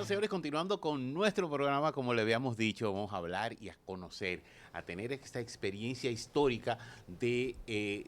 señores, continuando con nuestro programa, como le habíamos dicho, vamos a hablar y a conocer, a tener esta experiencia histórica de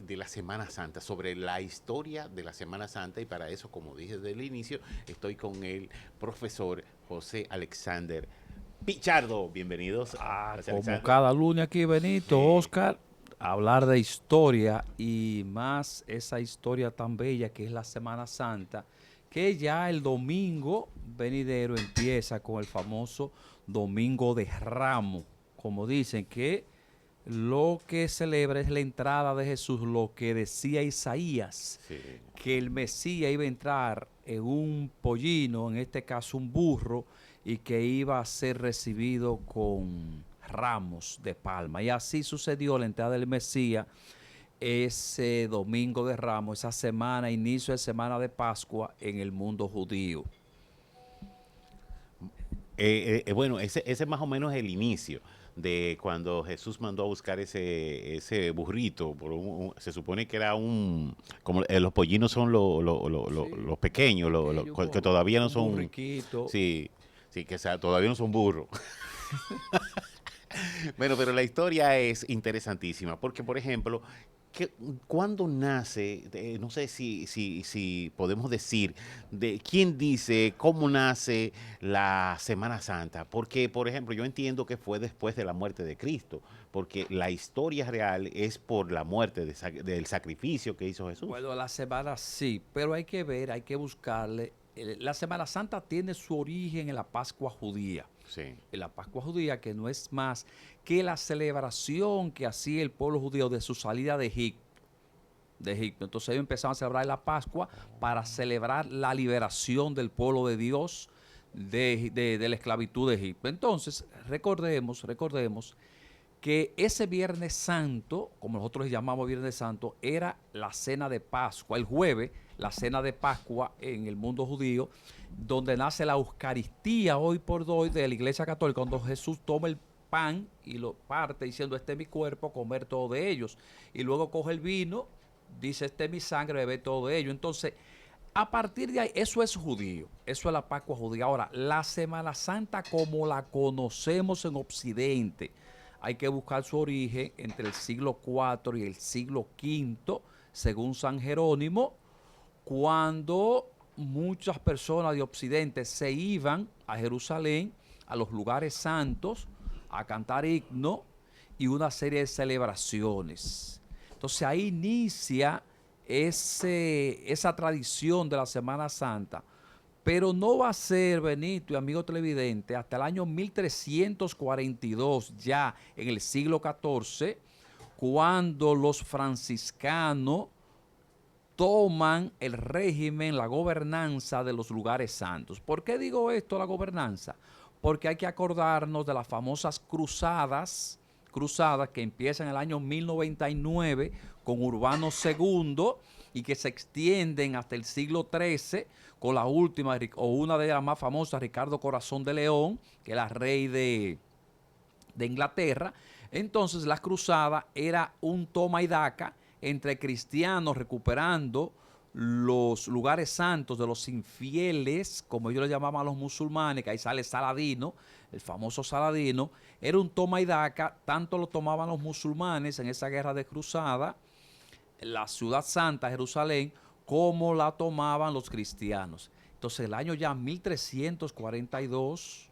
la Semana Santa, sobre la historia de la Semana Santa, y para eso, como dije desde el inicio, estoy con el profesor José Alexander Pichardo. Bienvenidos, José Como Alexander. cada lunes aquí, Benito, Sí. Oscar, hablar de historia y más esa historia tan bella que es la Semana Santa, que ya el domingo venidero empieza con el famoso Domingo de Ramos, como dicen, que lo que celebra es la entrada de Jesús, lo que decía Isaías, Sí. que el Mesías iba a entrar en un pollino, en este caso un burro, y que iba a ser recibido con ramos de palma. Y así sucedió la entrada del Mesías ese domingo de Ramos, esa semana, inicio de semana de Pascua en el mundo judío. Bueno, ese es más o menos el inicio de cuando Jesús mandó a buscar ese burrito. Se supone que era como los pollinos son Sí, los pequeños, pequeño, que todavía no un son, burriquito. sí, sí, todavía no son burros. Bueno, pero la historia es interesantísima porque, por ejemplo, que, ¿cuándo nace? No sé si podemos decir de quién dice cómo nace la Semana Santa. Porque, por ejemplo, yo entiendo que fue después de la muerte de Cristo, porque la historia real es por la muerte del sacrificio que hizo Jesús. Bueno, la semana sí, pero hay que ver, hay que buscarle. La Semana Santa tiene su origen en la Pascua judía. Sí. En la Pascua judía, que no es más que la celebración que hacía el pueblo judío de su salida de Egipto. Entonces ellos empezaron a celebrar la Pascua para celebrar la liberación del pueblo de Dios de la esclavitud de Egipto. Entonces, recordemos que ese Viernes Santo, como nosotros le llamamos Viernes Santo, era la cena de Pascua, el jueves, la cena de Pascua en el mundo judío, donde nace la Eucaristía hoy por hoy de la Iglesia Católica, cuando Jesús toma el pan y lo parte diciendo, este es mi cuerpo, comer todo de ellos. Y luego coge el vino, dice, este es mi sangre, beber todo de ellos. Entonces, a partir de ahí, eso es judío, eso es la Pascua judía. Ahora, la Semana Santa como la conocemos en Occidente, hay que buscar su origen entre el siglo IV y el siglo V, según San Jerónimo, cuando muchas personas de Occidente se iban a Jerusalén, a los lugares santos, a cantar himno y una serie de celebraciones. Entonces ahí inicia esa tradición de la Semana Santa, pero no va a ser, Benito y amigo televidente, hasta el año 1342, ya en el siglo XIV, cuando los franciscanos toman el régimen, la gobernanza de los lugares santos. ¿Por qué digo esto, la gobernanza? Porque hay que acordarnos de las famosas cruzadas que empiezan en el año 1099 con Urbano II y que se extienden hasta el siglo XIII con la última o una de las más famosas, Ricardo Corazón de León, que era rey de Inglaterra. Entonces la cruzada era un toma y daca entre cristianos recuperando los lugares santos de los infieles, como ellos le llamaban a los musulmanes, que ahí sale Saladino, el famoso Saladino. Era un toma y daca, tanto lo tomaban los musulmanes en esa guerra de cruzada, la ciudad santa, Jerusalén, como la tomaban los cristianos. Entonces el año ya 1342,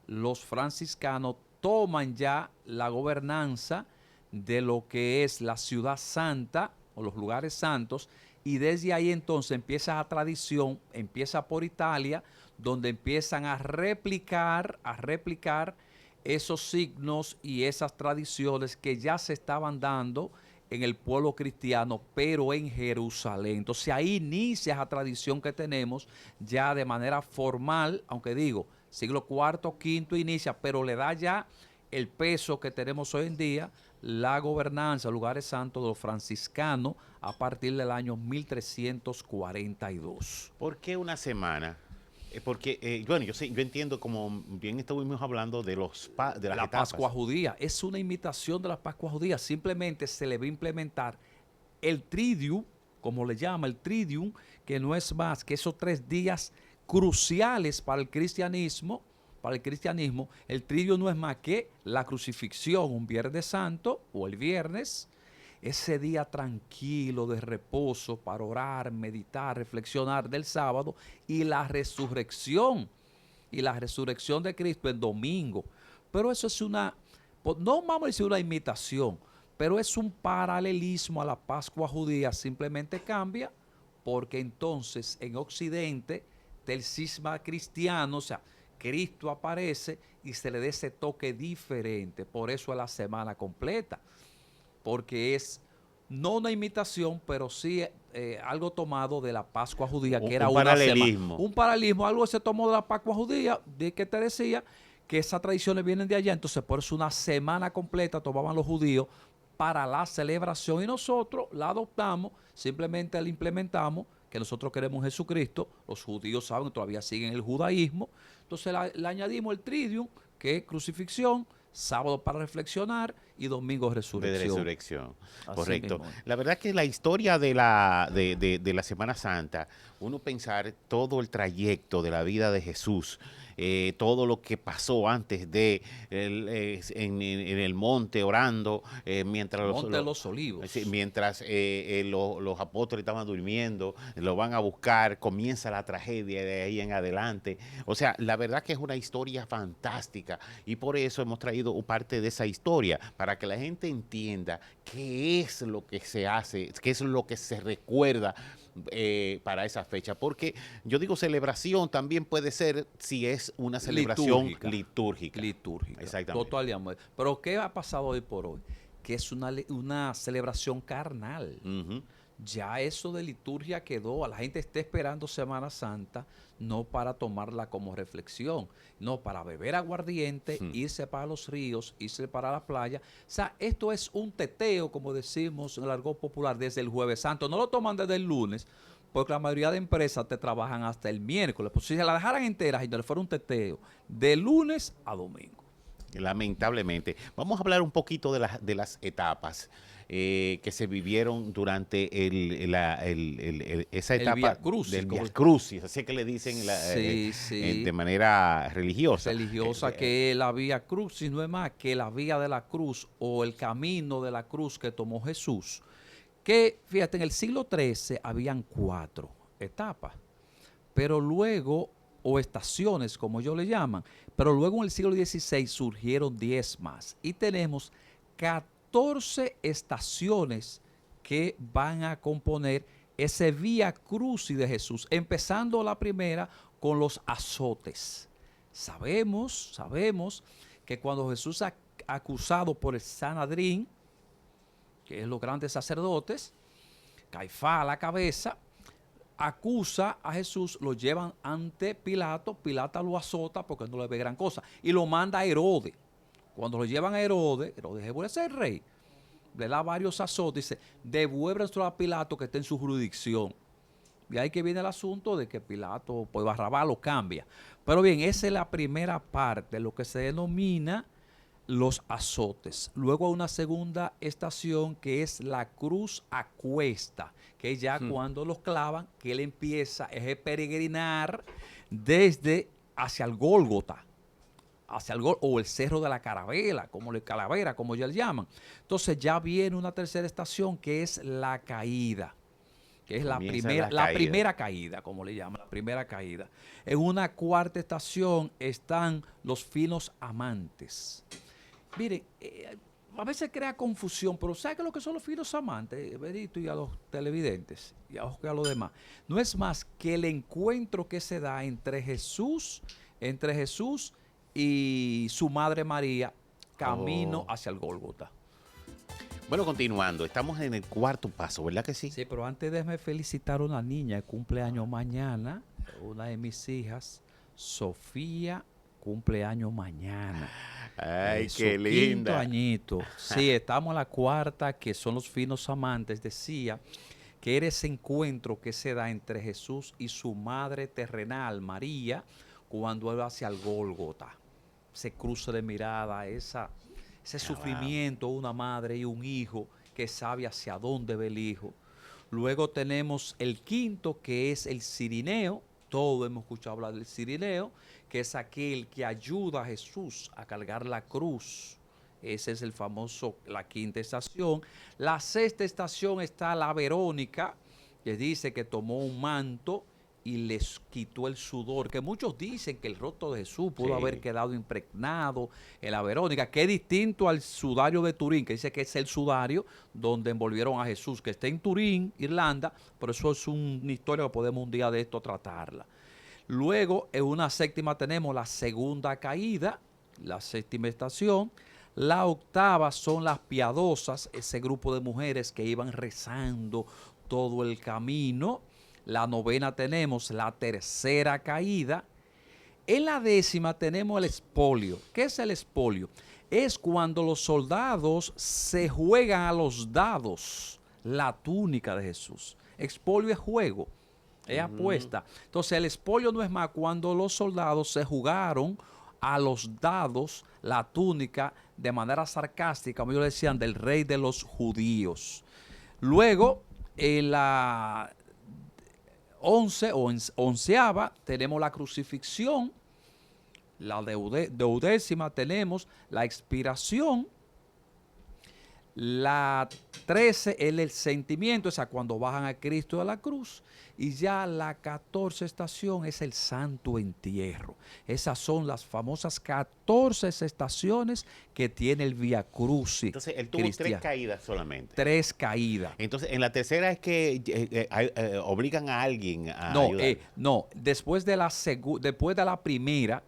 los franciscanos toman ya la gobernanza de lo que es la ciudad santa o los lugares santos, y desde ahí entonces empieza la tradición, empieza por Italia, donde empiezan a replicar esos signos y esas tradiciones que ya se estaban dando en el pueblo cristiano, pero en Jerusalén. Entonces ahí inicia esa tradición que tenemos ya de manera formal, aunque digo, siglo cuarto, quinto inicia, pero le da ya el peso que tenemos hoy en día, la gobernanza, lugares santos de los franciscanos a partir del año 1342. ¿Por qué una semana? Porque, bueno, yo entiendo, como bien estuvimos hablando de las La Pascua etapas. judía es una imitación de la Pascua judía, simplemente se le va a implementar el tridium, como le llama el tridium, que no es más que esos 3 días cruciales para el cristianismo, el triduo no es más que la crucifixión, un Viernes Santo o el viernes, ese día tranquilo de reposo para orar, meditar, reflexionar del sábado y la resurrección de Cristo el domingo. Pero eso es no vamos a decir una imitación, pero es un paralelismo a la Pascua judía, simplemente cambia porque entonces en Occidente del cisma cristiano, o sea, Cristo aparece y se le da ese toque diferente, por eso es la semana completa, porque es no una imitación, pero sí algo tomado de la Pascua judía, que era Un una semana. paralelismo. Un paralelismo, algo se tomó de la Pascua judía, de que te decía que esas tradiciones vienen de allá, entonces por eso una semana completa tomaban los judíos para la celebración y nosotros la adoptamos, simplemente la implementamos, que nosotros queremos en Jesucristo, los judíos saben que todavía siguen el judaísmo, entonces le añadimos el tridium, que es crucifixión, sábado para reflexionar y domingo De resurrección. resurrección, Así correcto. mismo. La verdad que la historia de la Semana Santa, uno pensar todo el trayecto de la vida de Jesús, todo lo que pasó antes de en el monte orando, mientras Monte de los Olivos. sí, mientras los apóstoles estaban durmiendo, lo van a buscar, comienza la tragedia de ahí en adelante. O sea, la verdad que es una historia fantástica y por eso hemos traído parte de esa historia, para que la gente entienda qué es lo que se hace, qué es lo que se recuerda para esa fecha. Porque yo digo celebración también puede ser si es una celebración litúrgica. Exactamente. Totalmente. Pero ¿qué ha pasado hoy por hoy? Que es una celebración carnal. Ujú. Ya eso de liturgia quedó, a la gente está esperando Semana Santa, no para tomarla como reflexión, no para beber aguardiente, irse para los ríos, irse para la playa. O sea, esto es un teteo, como decimos en el argot popular, desde el Jueves Santo. No lo toman desde el lunes, porque la mayoría de empresas te trabajan hasta el miércoles. Pues si se la dejaran entera y no le fuera un teteo, de lunes a domingo. Lamentablemente. Vamos a hablar un poquito de las etapas que se vivieron durante esa El etapa Vía Crucis, del Vía como- Crucis, así que le dicen Sí, sí. de manera religiosa. Religiosa, que la vía crucis no es más que la vía de la cruz o el camino de la cruz que tomó Jesús. Que, fíjate, en el siglo XIII habían 4 etapas, pero luego, o estaciones como ellos le llaman, pero luego en el siglo XVI surgieron 10 más y tenemos 14 estaciones que van a componer ese vía crucis de Jesús, empezando la primera con los azotes. Sabemos que cuando Jesús es acusado por el Sanedrín, que es los grandes sacerdotes, Caifás a la cabeza, acusa a Jesús, lo llevan ante Pilato, Pilato lo azota porque no le ve gran cosa, y lo manda a Herodes. Cuando lo llevan a Herodes, Herodes vuelve a ser rey, le da varios azotes, dice, devuélvenselo a Pilato que está en su jurisdicción. Y ahí que viene el asunto de que Pilato, pues Barrabás lo cambia. Pero bien, esa es la primera parte, lo que se denomina los azotes. Luego hay una segunda estación que es la cruz a cuesta, que es ya cuando los clavan, que él empieza a peregrinar desde hacia el Gólgota, o el Cerro de la Calavera, como ya le llaman. Entonces ya viene una tercera estación que es la caída, que es la primera caída, como le llaman, la primera caída. En una cuarta estación están los finos amantes. Miren, a veces crea confusión, pero ¿sabe qué es lo que son los finos amantes, Benito, y a los televidentes, y a los demás? No es más que el encuentro que se da entre Jesús y su madre María, camino hacia el Gólgota. Bueno, continuando, estamos en el cuarto paso, ¿verdad que sí? Sí, pero antes déjame felicitar a una niña que cumpleaños mañana, una de mis hijas, Sofía, cumpleaños mañana. Ay, Su qué quinto linda. añito. Sí, estamos en la cuarta, que son los finos amantes. Decía que era ese encuentro que se da entre Jesús y su madre terrenal, María, cuando él va hacia el Gólgota. Ese cruce de mirada, ese sufrimiento, una madre y un hijo que sabe hacia dónde va el hijo. Luego tenemos el quinto, que es el Cirineo, Todos hemos escuchado hablar del cirineo, que es aquel que ayuda a Jesús a cargar la cruz. Ese es el famoso, la quinta estación. La sexta estación está la Verónica, que dice que tomó un manto y les quitó el sudor, que muchos dicen que el rostro de Jesús pudo haber quedado impregnado en la Verónica, que es distinto al sudario de Turín, que dice que es el sudario donde envolvieron a Jesús, que está en Turín, Irlanda, pero eso es una historia que podemos un día de esto tratarla. Luego, en una séptima tenemos la segunda caída, la séptima estación. La octava son las piadosas, ese grupo de mujeres que iban rezando todo el camino. La novena tenemos la tercera caída. En la décima tenemos el expolio. ¿Qué es el expolio? Es cuando los soldados se juegan a los dados la túnica de Jesús. Expolio es juego, es apuesta. Entonces el expolio no es más cuando los soldados se jugaron a los dados la túnica de manera sarcástica, como ellos decían, del rey de los judíos. Luego, en la 11 o onceava tenemos la crucifixión. La duodécima tenemos la expiración. La 13 es el sentimiento, o sea, cuando bajan a Cristo de la cruz. Y ya la 14 estación es el santo entierro. Esas son las famosas 14 estaciones que tiene el Vía Crucis. Entonces, él tuvo cristiano. 3 caídas solamente. 3 caídas. Entonces, en la tercera es que obligan a alguien a ayudar. No, después de la primera,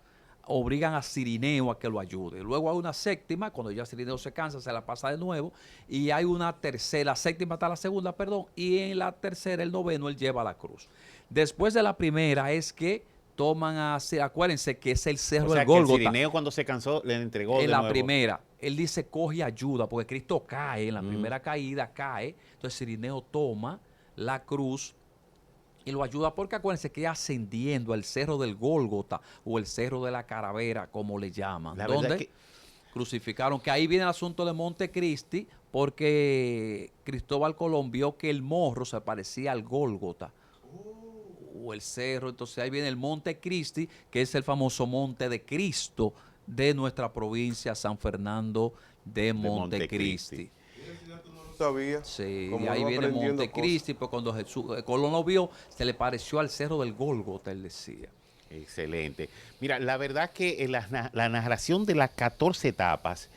obligan a Cirineo a que lo ayude. Luego hay una séptima, cuando ya Cirineo se cansa, se la pasa de nuevo. Y hay una tercera, la séptima está la segunda, perdón. Y en la tercera, el noveno, él lleva la cruz. Después de la primera es que toman acuérdense que es el cerro del Gólgota. Cirineo cuando se cansó le entregó en de la nuevo. primera, él dice coge ayuda, porque Cristo cae, en la primera caída cae. Entonces Cirineo toma la cruz y lo ayuda porque acuérdense que ascendiendo al cerro del Gólgota o el cerro de la Calavera, como le llaman, donde crucificaron, que ahí viene el asunto de Montecristi, porque Cristóbal Colón vio que el morro se parecía al Gólgota o el cerro, entonces ahí viene el Montecristi, que es el famoso Monte de Cristo de nuestra provincia, San Fernando de Montecristi. Sabía. Sí, y ahí viene Montecristi, pues cuando Colón lo vio, se le pareció al cerro del Gólgota, él decía. Excelente. Mira, la verdad que la narración de las 14 etapas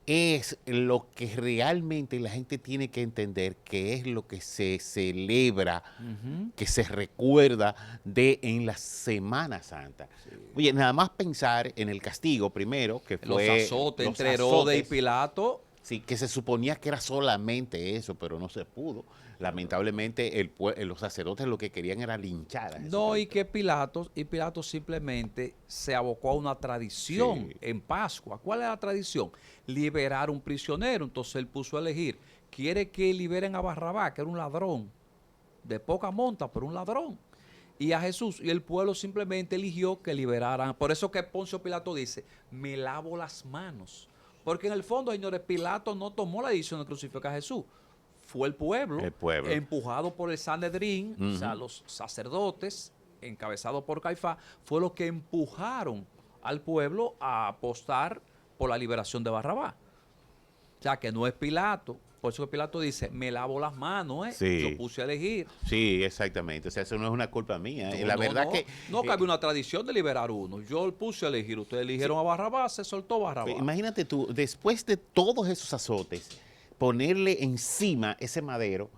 es lo que realmente la gente tiene que entender, que es lo que se celebra, que se recuerda en la Semana Santa. Sí. Oye, nada más pensar en el castigo primero, que fue los azotes entre Herodes y Pilato. Sí, que se suponía que era solamente eso, pero no se pudo. Lamentablemente los sacerdotes lo que querían era linchar a No, y que Pilato simplemente se abocó a una tradición en Pascua. ¿Cuál es la tradición? Liberar un prisionero. Entonces él puso a elegir, quiere que liberen a Barrabás, que era un ladrón, de poca monta, pero un ladrón. Y a Jesús, y el pueblo simplemente eligió que liberaran. Por eso que Poncio Pilato dice, me lavo las manos. Porque en el fondo, señores, Pilato no tomó la decisión de crucificar a Jesús. Fue el pueblo, empujado por el Sanedrín, o sea, los sacerdotes, encabezados por Caifás, fue los que empujaron al pueblo a apostar por la liberación de Barrabás. O sea, que no es Pilato. Por eso que Pilato dice, me lavo las manos, yo puse a elegir. Sí, exactamente. O sea, eso no es una culpa mía. La verdad que... No cabe una tradición de liberar uno. Yo puse a elegir. Ustedes eligieron a Barrabás, se soltó Barrabás. Imagínate tú, después de todos esos azotes, ponerle encima ese madero.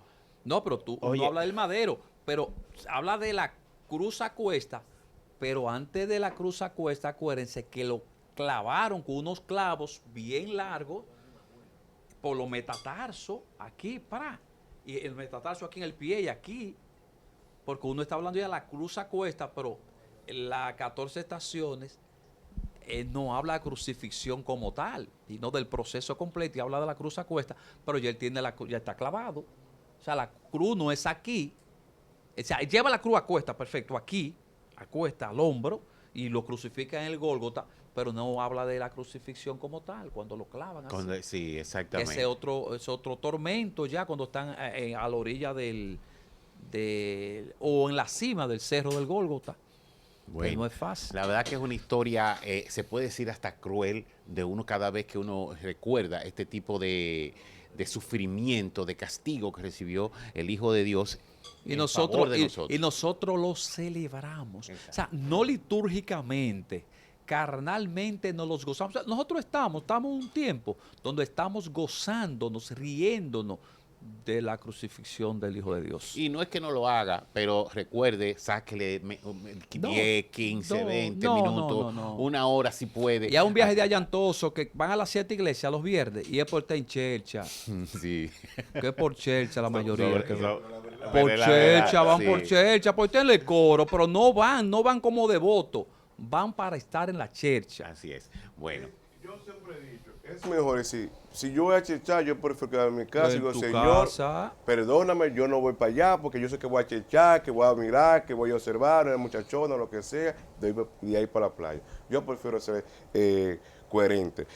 No, pero tú no hablas del madero, pero habla de la cruz a cuesta. Pero antes de la cruz a cuesta, acuérdense que lo clavaron con unos clavos bien largos por los metatarsos, aquí, y el metatarso aquí en el pie y aquí, porque uno está hablando ya de la cruz a cuesta, pero las 14 estaciones no habla de crucifixión como tal, y no del proceso completo, y habla de la cruz a cuesta, pero ya él tiene ya está clavado. O sea, la cruz no es aquí, o sea, lleva la cruz a cuesta, perfecto, aquí, a cuesta, al hombro, y lo crucifica en el Gólgota, pero no habla de la crucifixión como tal, cuando lo clavan así. Sí, exactamente. Ese es otro tormento ya cuando están a la orilla o en la cima del cerro del Gólgota. Que no es fácil. La verdad que es una historia, se puede decir hasta cruel, de uno cada vez que uno recuerda este tipo de sufrimiento, de castigo que recibió el Hijo de Dios Y en nosotros, favor de y, nosotros. y nosotros lo celebramos. Exacto. O sea, no litúrgicamente, carnalmente nos los gozamos. O sea, nosotros estamos en un tiempo donde estamos gozándonos, riéndonos de la crucifixión del Hijo de Dios. Y no es que no lo haga, pero recuerde, sáquele 10, 15, no, 20 no, minutos, no. una hora si puede. Y hay un viaje de allantoso que van a las 7 iglesias los viernes y es por estar en Chelcha. Sí. Que es por Chelcha la mayoría. que va. Por Pero la verdad, Chelcha, van sí. por Chelcha, por tenerle coro, pero no van como devotos, van para estar en la Chelcha. Así es. Bueno, Yo siempre he dicho, es mejor si yo voy a chechar, yo prefiero quedarme en mi casa y En digo, tu Señor, casa. perdóname, yo no voy para allá porque yo sé que voy a chechar, que voy a mirar, que voy a observar a la muchachona, lo que sea, de ahí para la playa. Yo prefiero ser coherente.